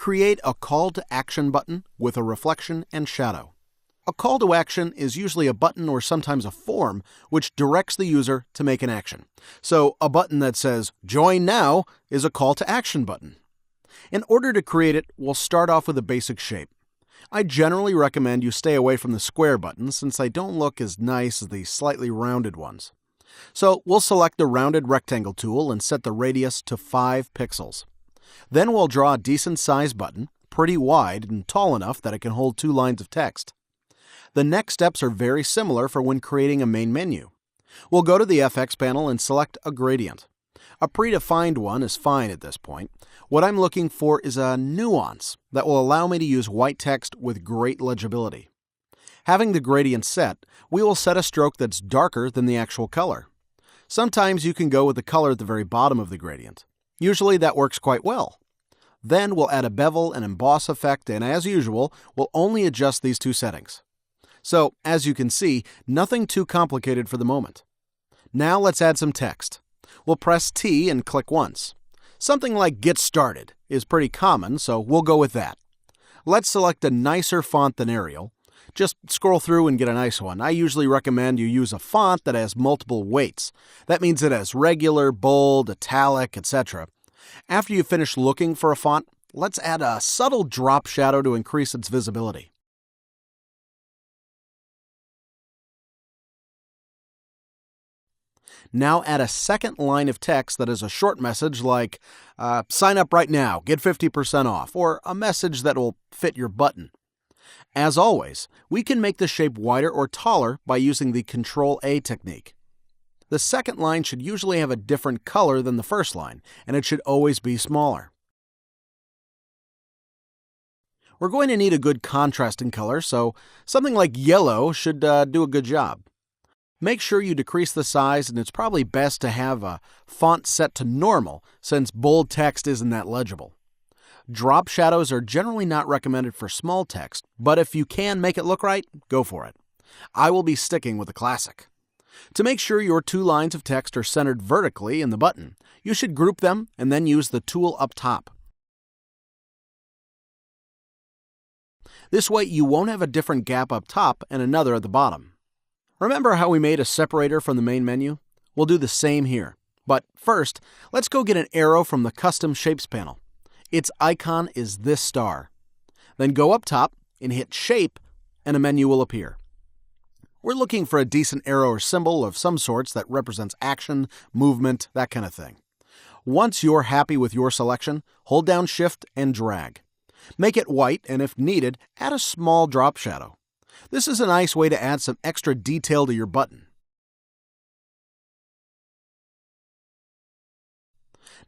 Create a call to action button with a reflection and shadow. A call to action is usually a button or sometimes a form which directs the user to make an action. So a button that says "Join now" is a call to action button. In order to create it, we'll start off with a basic shape. I generally recommend you stay away from the square buttons since they don't look as nice as the slightly rounded ones. So we'll select the rounded rectangle tool and set the radius to 5 pixels. Then we'll draw a decent size button, pretty wide and tall enough that it can hold 2 lines of text. The next steps are very similar for when creating a main menu. We'll go to the FX panel and select a gradient. A predefined one is fine at this point. What I'm looking for is a nuance that will allow me to use white text with great legibility. Having the gradient set, we will set a stroke that's darker than the actual color. Sometimes you can go with the color at the very bottom of the gradient. Usually that works quite well. Then we'll add a bevel and emboss effect, and as usual, we'll only adjust these 2 settings. So, as you can see, nothing too complicated for the moment. Now let's add some text. We'll press T and click once. Something like "Get Started" is pretty common, so we'll go with that. Let's select a nicer font than Arial. Just scroll through and get a nice one. I usually recommend you use a font that has multiple weights. That means it has regular, bold, italic, etc. After you finish looking for a font, let's add a subtle drop shadow to increase its visibility. Now add a second line of text that is a short message like, "Sign up right now, get 50% off," or a message that will fit your button. As always, we can make the shape wider or taller by using the Control-A technique. The second line should usually have a different color than the first line, and it should always be smaller. We're going to need a good contrasting color, so something like yellow should do a good job. Make sure you decrease the size, and it's probably best to have a font set to normal since bold text isn't that legible. Drop shadows are generally not recommended for small text, but if you can make it look right, go for it. I will be sticking with the classic. To make sure your 2 lines of text are centered vertically in the button, you should group them and then use the tool up top. This way you won't have a different gap up top and another at the bottom. Remember how we made a separator from the main menu? We'll do the same here. But first, let's go get an arrow from the Custom Shapes panel. Its icon is this star. Then go up top and hit Shape, and a menu will appear. We're looking for a decent arrow or symbol of some sorts that represents action, movement, that kind of thing. Once you're happy with your selection, hold down Shift and drag. Make it white, and if needed, add a small drop shadow. This is a nice way to add some extra detail to your button.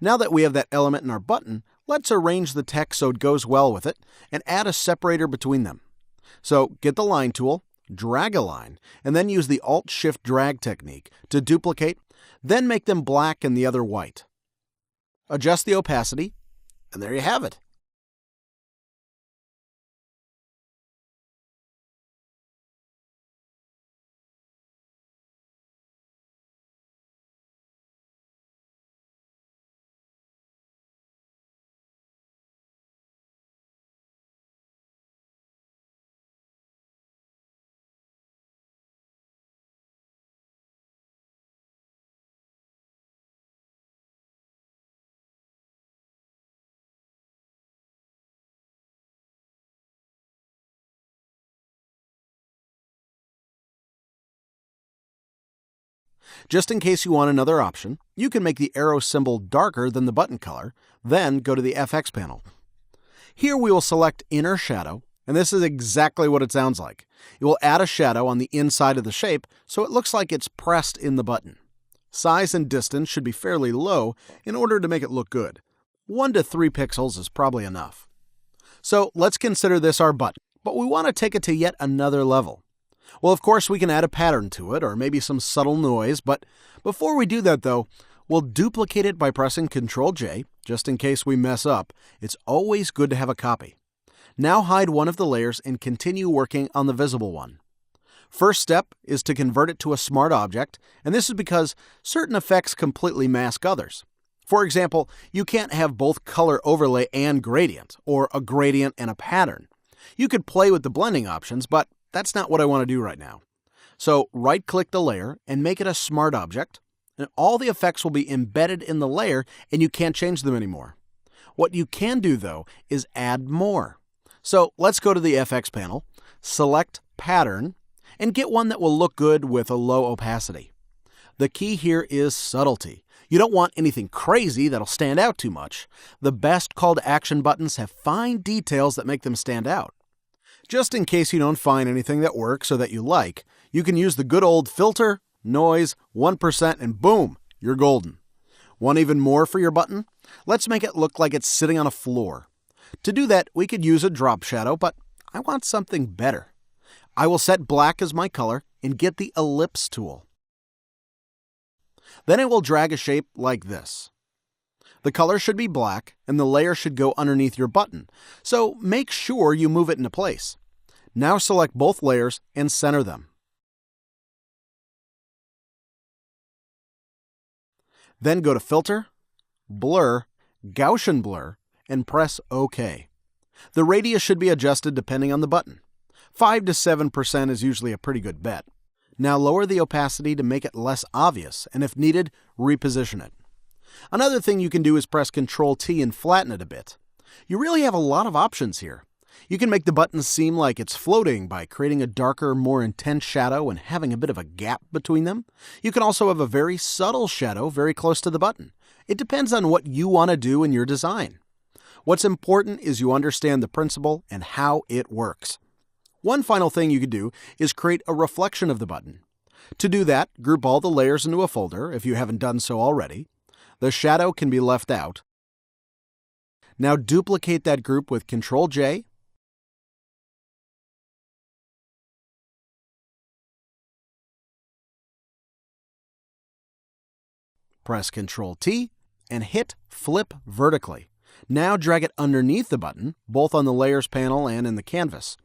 Now that we have that element in our button, let's arrange the text so it goes well with it and add a separator between them. So get the line tool, drag a line, and then use the Alt-Shift-Drag technique to duplicate, then make them black and the other white. Adjust the opacity, and there you have it. Just in case you want another option, you can make the arrow symbol darker than the button color, then go to the FX panel. Here we will select Inner Shadow, and this is exactly what it sounds like. It will add a shadow on the inside of the shape so it looks like it's pressed in the button. Size and distance should be fairly low in order to make it look good. 1 to 3 pixels is probably enough. So let's consider this our button, but we want to take it to yet another level. Well, of course, we can add a pattern to it, or maybe some subtle noise, but before we do that, though, we'll duplicate it by pressing Ctrl-J, just in case we mess up. It's always good to have a copy. Now hide one of the layers and continue working on the visible one. First step is to convert it to a smart object, and this is because certain effects completely mask others. For example, you can't have both color overlay and gradient, or a gradient and a pattern. You could play with the blending options, but that's not what I want to do right now. So right-click the layer and make it a smart object, and all the effects will be embedded in the layer and you can't change them anymore. What you can do, though, is add more. So let's go to the FX panel, select Pattern, and get one that will look good with a low opacity. The key here is subtlety. You don't want anything crazy that'll stand out too much. The best call to action buttons have fine details that make them stand out. Just in case you don't find anything that works or that you like, you can use the good old filter, noise, 1%, and boom, you're golden. Want even more for your button? Let's make it look like it's sitting on a floor. To do that, we could use a drop shadow, but I want something better. I will set black as my color and get the ellipse tool. Then I will drag a shape like this. The color should be black and the layer should go underneath your button, so make sure you move it into place. Now select both layers and center them. Then go to Filter, Blur, Gaussian Blur, and press OK. The radius should be adjusted depending on the button. 5 to 7% is usually a pretty good bet. Now lower the opacity to make it less obvious, and if needed, reposition it. Another thing you can do is press Ctrl-T and flatten it a bit. You really have a lot of options here. You can make the buttons seem like it's floating by creating a darker, more intense shadow and having a bit of a gap between them. You can also have a very subtle shadow very close to the button. It depends on what you want to do in your design. What's important is you understand the principle and how it works. One final thing you could do is create a reflection of the button. To do that, group all the layers into a folder if you haven't done so already. The shadow can be left out. Now duplicate that group with Ctrl-J, press Ctrl-T, and hit Flip Vertically. Now drag it underneath the button, both on the Layers panel and in the canvas.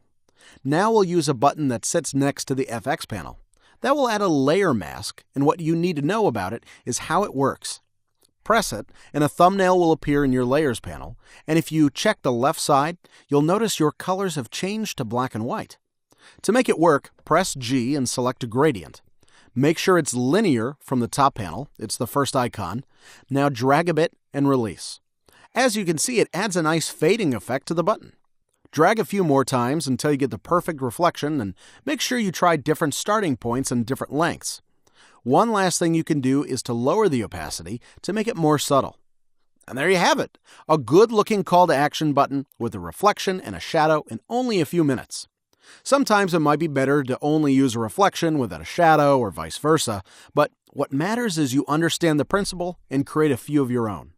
Now we'll use a button that sits next to the FX panel. That will add a layer mask, and what you need to know about it is how it works. Press it, and a thumbnail will appear in your Layers panel, and if you check the left side, you'll notice your colors have changed to black and white. To make it work, press G and select a gradient. Make sure it's linear from the top panel. It's the first icon. Now drag a bit and release. As you can see, it adds a nice fading effect to the button. Drag a few more times until you get the perfect reflection, and make sure you try different starting points and different lengths. One last thing you can do is to lower the opacity to make it more subtle. And there you have it, a good-looking call to action button with a reflection and a shadow in only a few minutes. Sometimes it might be better to only use a reflection without a shadow or vice versa, but what matters is you understand the principle and create a few of your own.